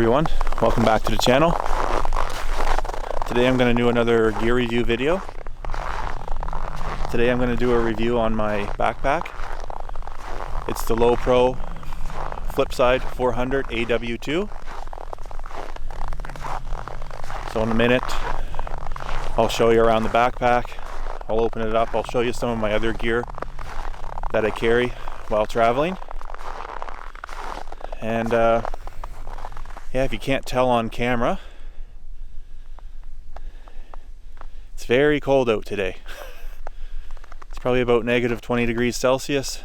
everyone, welcome back to the channel. Today I'm going to do another gear review video. Today I'm going to do a review on my backpack. It's the Lowepro Flipside 400 AW2. So in a minute I'll show you around the backpack, I'll open it up, I'll show you some of my other gear that I carry while traveling. And yeah, if you can't tell on camera, it's very cold out today. It's probably about negative 20 degrees Celsius,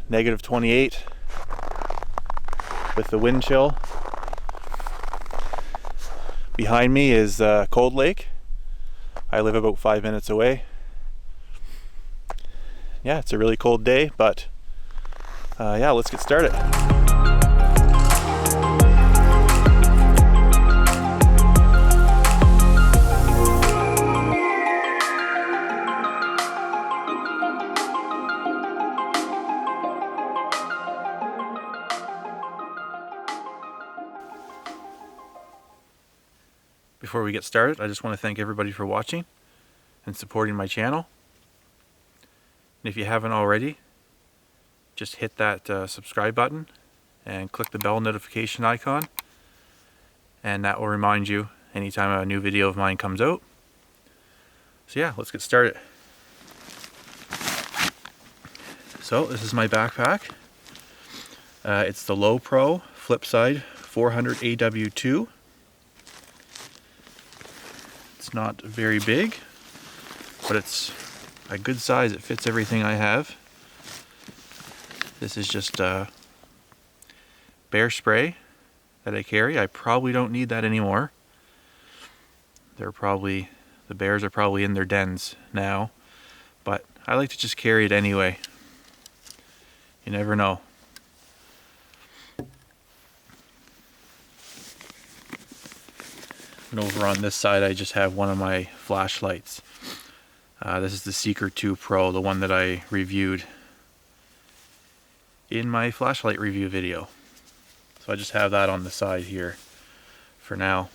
negative 28 with the wind chill. Behind me is Cold Lake. I live about 5 minutes away. Yeah, it's a really cold day, but yeah, let's get started. Before we get started, I just want to thank everybody for watching and supporting my channel. And if you haven't already, just hit that subscribe button and click the bell notification icon, and that will remind you anytime a new video of mine comes out. So yeah, let's get started. So this is my backpack. It's the Lowepro Flipside 400 AW2. It's not very big, but it's a good size. It fits everything I have. This is just bear spray that I carry. I probably don't need that anymore. The bears are probably in their dens now, but I like to just carry it anyway. You never know. And over on this side I just have one of my flashlights. This is the Seeker 2 Pro, the one that I reviewed in my flashlight review video. So I just have that on the side here for now.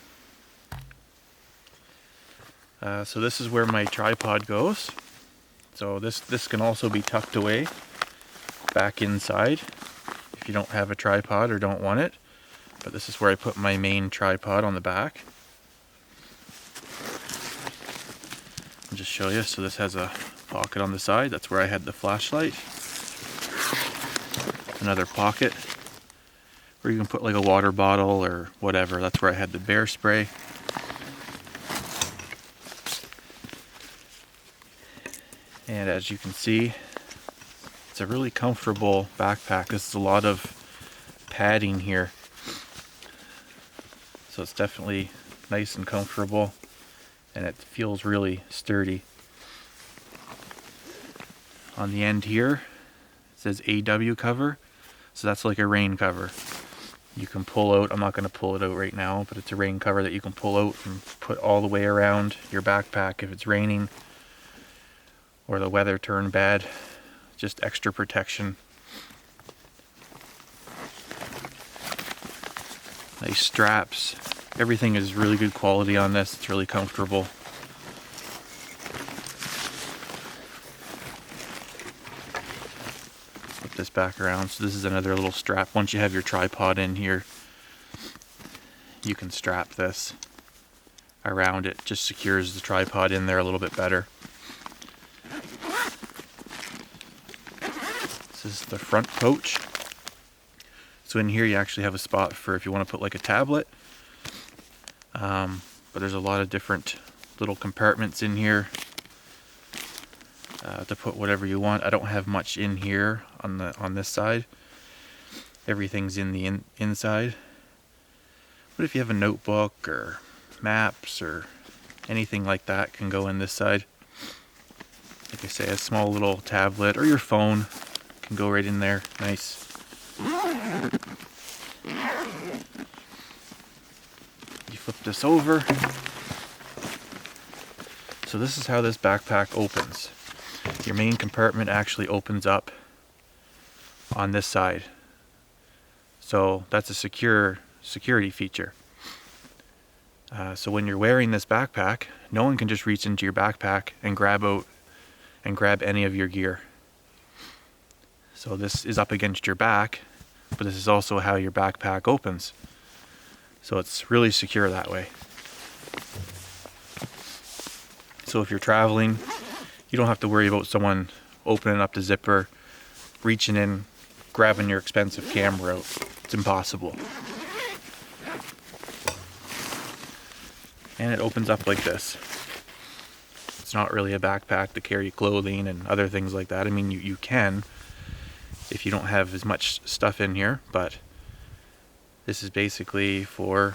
So this is where my tripod goes. So this can also be tucked away back inside if you don't have a tripod or don't want it. But this is where I put my main tripod on the back. I'll just show you. So this has a pocket on the side. That's where I had the flashlight. Another pocket where you can put like a water bottle or whatever. That's where I had the bear spray. And as you can see, it's a really comfortable backpack. This is a lot of padding here, so it's definitely nice and comfortable, and it feels really sturdy. On the end here it says AW cover, so that's like a rain cover. You can pull out, I'm not going to pull it out right now, but it's a rain cover that you can pull out and put all the way around your backpack if it's raining or the weather turned bad. Just extra protection. Nice straps. Everything is really good quality on this. It's really comfortable. Put this back around. So this is another little strap. Once you have your tripod in here, you can strap this around it. Just secures the tripod in there a little bit better. This is the front pouch. So in here you actually have a spot for if you want to put like a tablet. But there's a lot of different little compartments in here to put whatever you want. I don't have much in here on this side. Everything's in the inside. But if you have a notebook or maps or anything like that, can go in this side. Like I say, a small little tablet or your phone can go right in there. Nice. You flip this over. So this is how this backpack opens. Your main compartment actually opens up on this side. So that's a security feature. So when you're wearing this backpack, no one can just reach into your backpack and grab any of your gear. So this is up against your back, but this is also how your backpack opens. So it's really secure that way. So if you're traveling, you don't have to worry about someone opening up the zipper, reaching in, grabbing your expensive camera out. It's impossible. And it opens up like this. It's not really a backpack to carry clothing and other things like that. I mean, you can if you don't have as much stuff in here, but this is basically for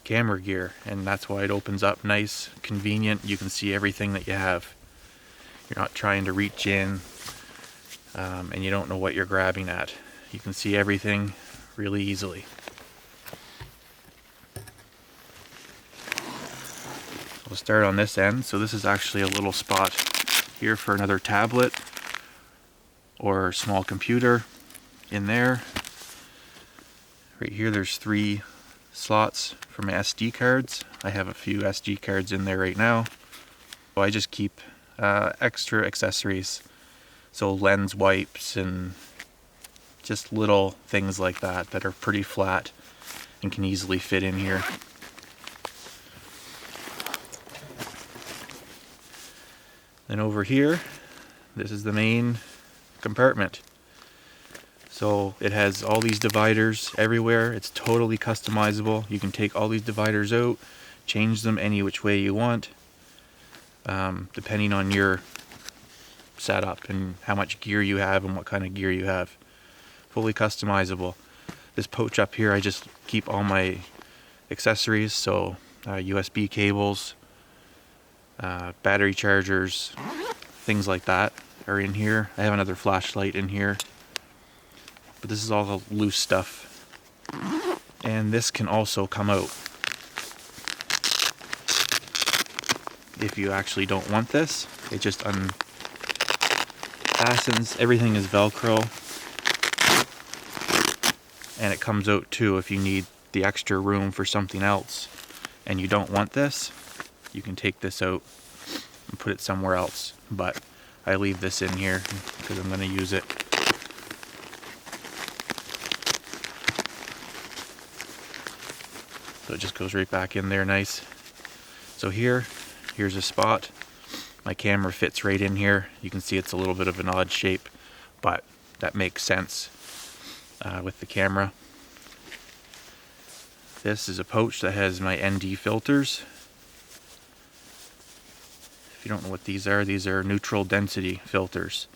camera gear, and that's why it opens up nice, convenient. You can see everything that you have. You're not trying to reach in and you don't know what you're grabbing at. You can see everything really easily. We'll start on this end. So this is actually a little spot here for another tablet or small computer in there. Right here there's 3 slots for my SD cards. I have a few SD cards in there right now. So I just keep extra accessories, so lens wipes and just little things like that that are pretty flat and can easily fit in here. Then over here, this is the main compartment. So it has all these dividers everywhere. It's totally customizable. You can take all these dividers out, change them any which way you want, depending on your setup and how much gear you have and what kind of gear you have. Fully customizable. This pouch up here, I just keep all my accessories, so USB cables, battery chargers, things like that are in here. I have another flashlight in here. But this is all the loose stuff. And this can also come out. If you actually don't want this, it just unfastens. Everything is Velcro. And it comes out too if you need the extra room for something else and you don't want this, you can take this out and put it somewhere else. But I leave this in here because I'm going to use it. So it just goes right back in there nice. So here's a spot. My camera fits right in here. You can see it's a little bit of an odd shape, but that makes sense with the camera. This is a pouch that has my ND filters. If you don't know what these are neutral density filters.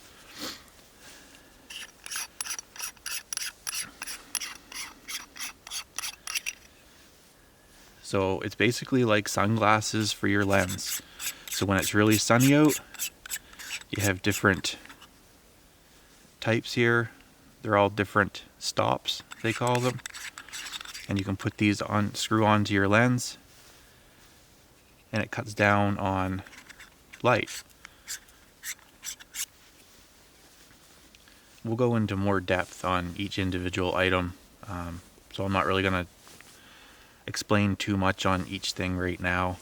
So it's basically like sunglasses for your lens. So when it's really sunny out, you have different types here. They're all different stops, they call them. And you can put these on, screw onto your lens, and it cuts down on light. We'll go into more depth on each individual item, so I'm not really going to explain too much on each thing right now.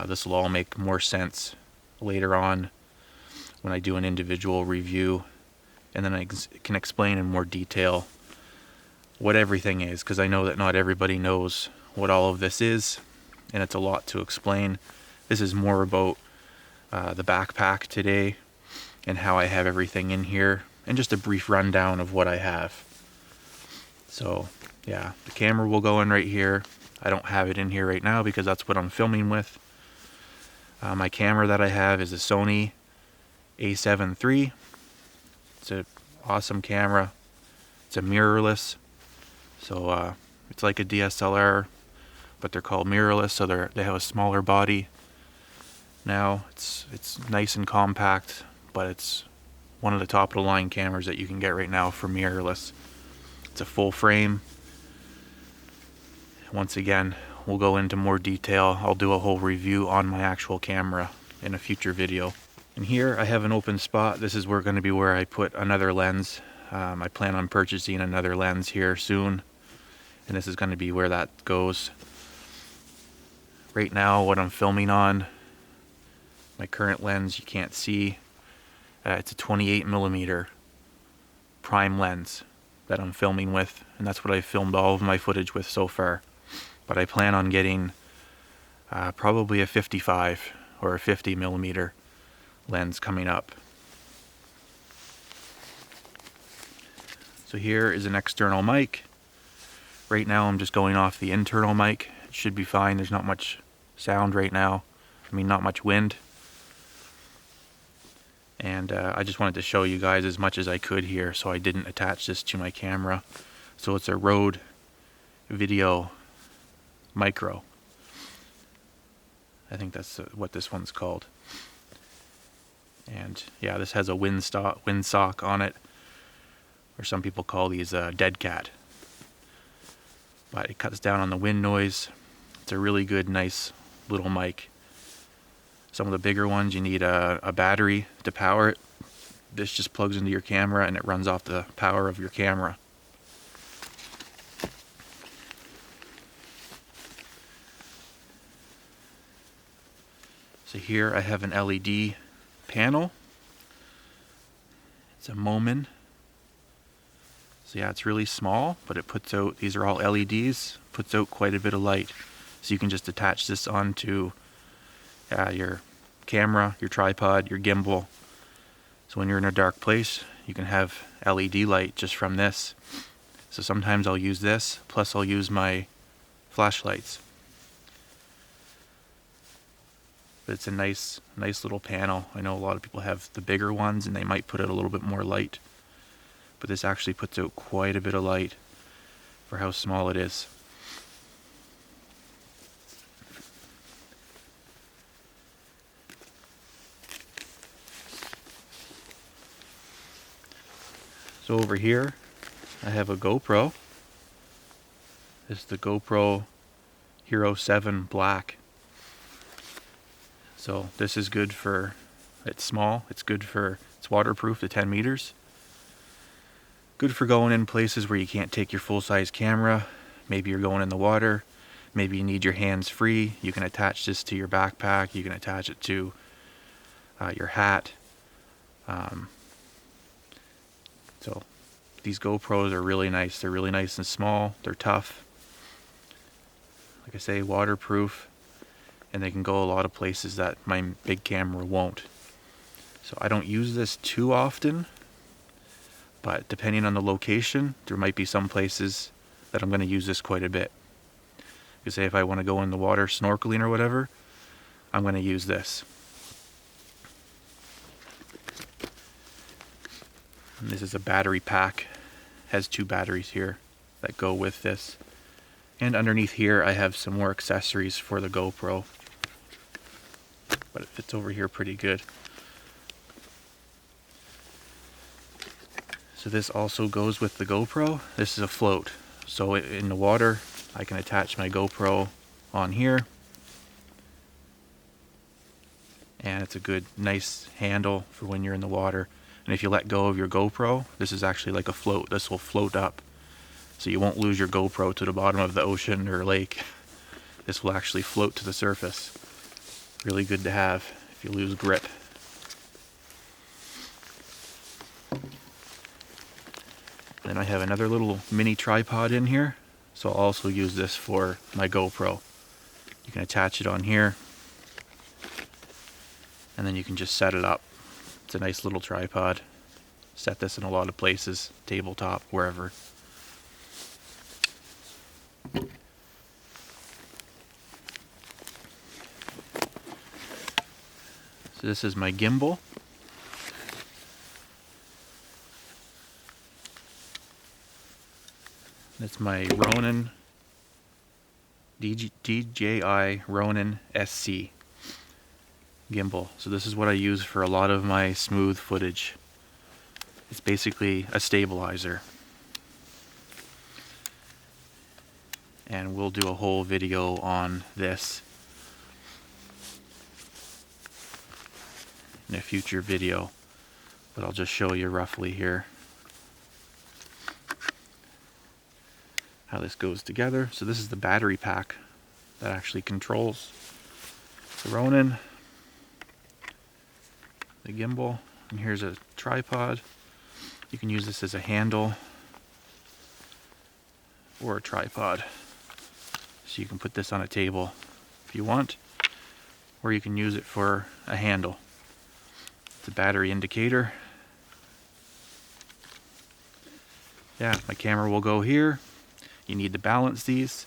This will all make more sense later on when I do an individual review, and then I can explain in more detail what everything is, because I know that not everybody knows what all of this is, and it's a lot to explain. This is more about the backpack today and how I have everything in here, and just a brief rundown of what I have. So yeah, the camera will go in right here. I don't have it in here right now because that's what I'm filming with. My camera that I have is a Sony A7 III. It's an awesome camera. It's a mirrorless, so it's like a DSLR, but they're called mirrorless, so they have a smaller body. Now it's nice and compact, but it's one of the top of the line cameras that you can get right now for mirrorless. It's a full frame. Once again, we'll go into more detail. I'll do a whole review on my actual camera in a future video. And here I have an open spot. This is going to be where I put another lens. I plan on purchasing another lens here soon, and this is going to be where that goes. Right now what I'm filming on, my current lens, you can't see, it's a 28mm prime lens that I'm filming with, and that's what I filmed all of my footage with so far. But I plan on getting probably a 55 or a 50mm lens coming up. So here is an external mic. Right now I'm just going off the internal mic. It should be fine. There's not much sound right now. I mean, not much wind. And I just wanted to show you guys as much as I could here, so I didn't attach this to my camera. So it's a Rode VideoMicro. I think that's what this one's called. And yeah, this has a windsock on it, or some people call these dead cat. But it cuts down on the wind noise. It's a really good, nice little mic. Some of the bigger ones, you need a battery to power it. This just plugs into your camera and it runs off the power of your camera. So here I have an LED panel. It's a Moman. So yeah, it's really small, but it puts out, these are all LEDs, puts out quite a bit of light. So you can just attach this onto your camera, your tripod, your gimbal. So when you're in a dark place, you can have LED light just from this. So sometimes I'll use this, plus I'll use my flashlights. But it's a nice little panel. I know a lot of people have the bigger ones and they might put out a little bit more light. But this actually puts out quite a bit of light for how small it is. So over here I have a GoPro. This is the GoPro Hero 7 Black. So this is good for, it's small, it's waterproof to 10 meters. Good for going in places where you can't take your full-size camera. Maybe you're going in the water. Maybe you need your hands free. You can attach this to your backpack. You can attach it to your hat. So these GoPros are really nice. They're really nice and small. They're tough. Like I say, waterproof. And they can go a lot of places that my big camera won't. So I don't use this too often. But depending on the location, there might be some places that I'm going to use this quite a bit. You say if I want to go in the water snorkeling or whatever, I'm going to use this. And this is a battery pack. Has 2 batteries here that go with this. And underneath here I have some more accessories for the GoPro. But it fits over here pretty good. So this also goes with the GoPro. This is a float. So in the water, I can attach my GoPro on here. And it's a good, nice handle for when you're in the water. And if you let go of your GoPro, this is actually like a float. This will float up. So you won't lose your GoPro to the bottom of the ocean or lake. This will actually float to the surface. Really good to have if you lose grip. Then I have another little mini tripod in here, so I'll also use this for my GoPro. You can attach it on here, and then you can just set it up. It's a nice little tripod. Set this in a lot of places, tabletop, wherever. So this is my gimbal. It's my Ronin, DJI Ronin-SC Gimbal. So this is what I use for a lot of my smooth footage. It's basically a stabilizer. And we'll do a whole video on this in a future video, but I'll just show you roughly here. how this goes together. So this is the battery pack that actually controls the Ronin, the gimbal, and here's a tripod. You can use this as a handle or a tripod. So you can put this on a table if you want, or you can use it for a handle. It's a battery indicator. Yeah, my camera will go here. You need to balance these.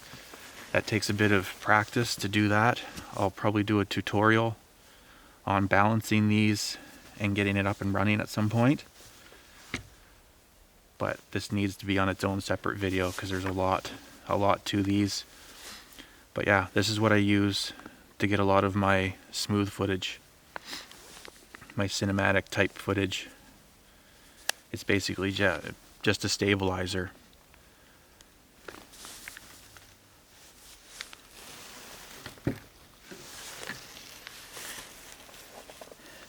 That takes a bit of practice to do that. I'll probably do a tutorial on balancing these and getting it up and running at some point. But this needs to be on its own separate video because there's a lot to these. But yeah, this is what I use to get a lot of my smooth footage, my cinematic type footage. It's basically just a stabilizer.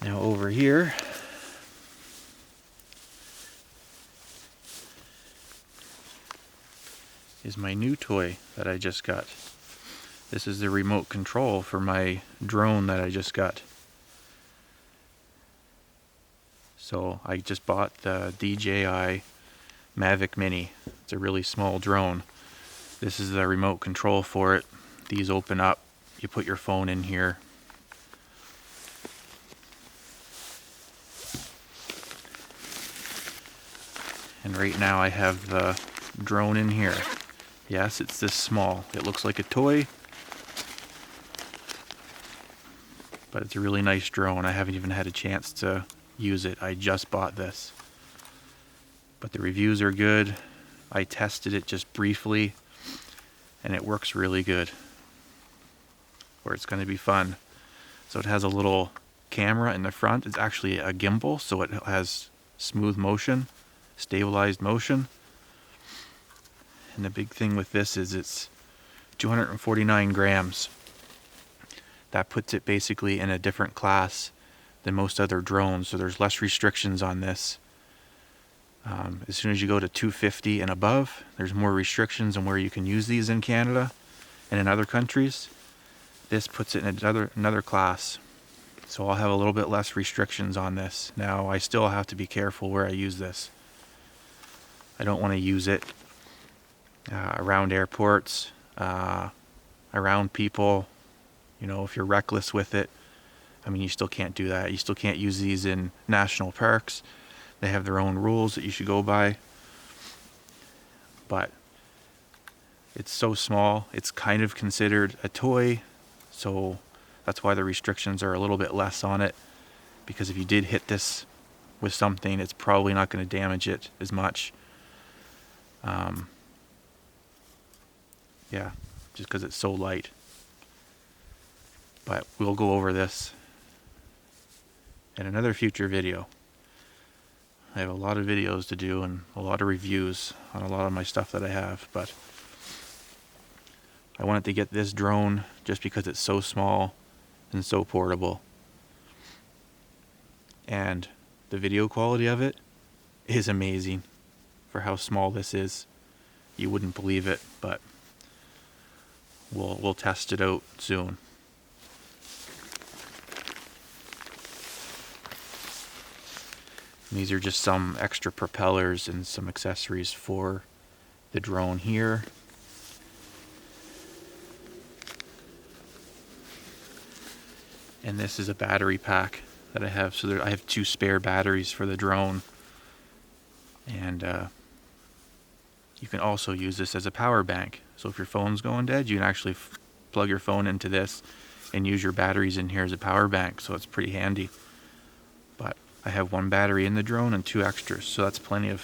Now over here is my new toy that I just got. This is the remote control for my drone that I just got. So I just bought the DJI Mavic Mini. It's a really small drone. This is the remote control for it. These open up. You put your phone in here. And right now I have the drone in here. Yes, it's this small. It looks like a toy, but it's a really nice drone. I haven't even had a chance to use it. I just bought this. But the reviews are good. I tested it just briefly, and it works really good. Or it's going to be fun. So it has a little camera in the front. It's actually a gimbal, so it has smooth motion, stabilized motion. And the big thing with this is it's 249 grams. That puts it basically in a different class than most other drones, so there's less restrictions on this. As soon as you go to 250 and above, there's more restrictions on where you can use these in Canada and in other countries. This puts it in another class, so I'll have a little bit less restrictions on this. Now, I still have to be careful where I use this. I don't want to use it around airports, around people. You know, if you're reckless with it, I mean, you still can't do that. You still can't use these in national parks. They have their own rules that you should go by. But it's so small, it's kind of considered a toy, so that's why the restrictions are a little bit less on it. Because if you did hit this with something, it's probably not going to damage it as much. Yeah, just because it's so light. But we'll go over this in another future video. I have a lot of videos to do and a lot of reviews on a lot of my stuff that I have, but I wanted to get this drone just because it's so small and so portable. And the video quality of it is amazing for how small this is. You wouldn't believe it, but we'll test it out soon. And these are just some extra propellers and some accessories for the drone here. And this is a battery pack that I have. So I have 2 spare batteries for the drone. And you can also use this as a power bank. So if your phone's going dead, you can actually plug your phone into this and use your batteries in here as a power bank. So it's pretty handy. But I have 1 battery in the drone and 2 extras, so that's plenty of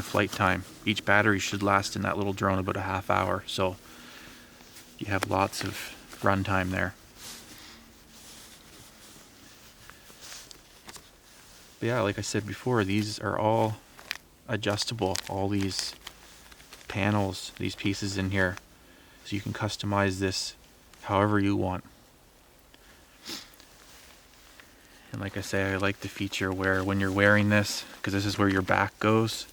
flight time. Each battery should last in that little drone about a half hour, so you have lots of run time there. But yeah, like I said before, these are all adjustable. All these panels, these pieces in here, so you can customize this however you want. And like I say, I like the feature where when you're wearing this, because this is where your back goes,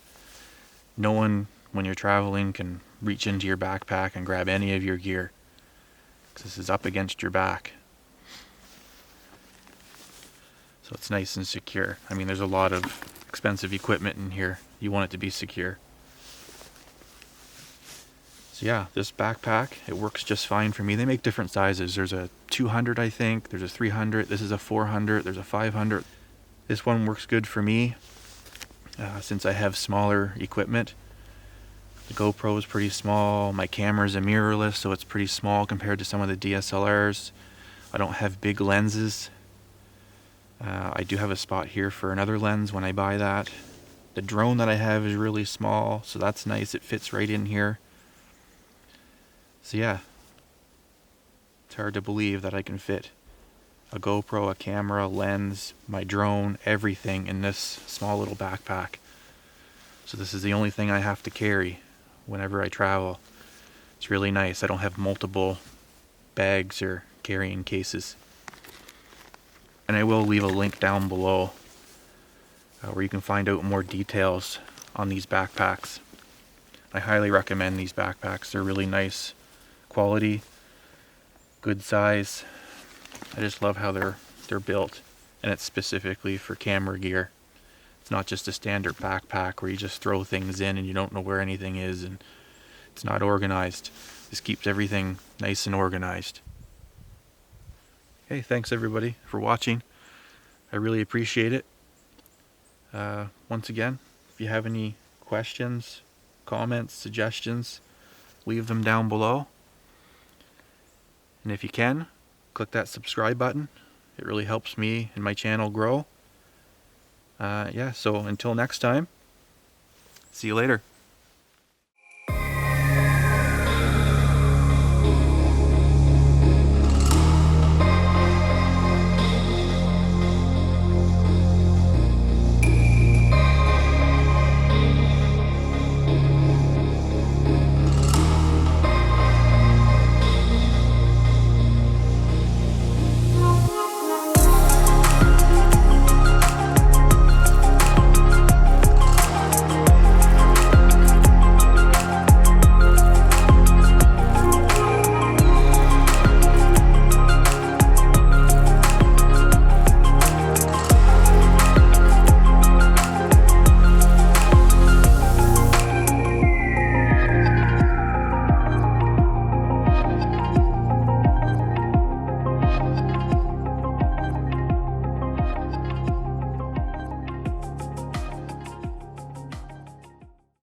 no one when you're traveling, can reach into your backpack and grab any of your gear, because this is up against your back. So it's nice and secure. I mean, there's a lot of expensive equipment in here. You want it to be secure. So yeah, this backpack, it works just fine for me. They make different sizes. There's a 200, I think. There's a 300. This is a 400. There's a 500. This one works good for me since I have smaller equipment. The GoPro is pretty small. My camera is a mirrorless, so it's pretty small compared to some of the DSLRs. I don't have big lenses. I do have a spot here for another lens when I buy that. The drone that I have is really small, so that's nice. It fits right in here. So yeah, it's hard to believe that I can fit a GoPro, a camera, lens, my drone, everything in this small little backpack. So this is the only thing I have to carry whenever I travel. It's really nice. I don't have multiple bags or carrying cases. And I will leave a link down below where you can find out more details on these backpacks. I highly recommend these backpacks. They're really nice quality, good size. I just love how they're built, and it's specifically for camera gear. It's not just a standard backpack where you just throw things in and you don't know where anything is and it's not organized. This keeps everything nice and organized. Hey, thanks everybody for watching. I really appreciate it. Once again, if you have any questions, comments, suggestions, leave them down below. And if you can, click that subscribe button. It really helps me and my channel grow. Yeah, so until next time, see you later.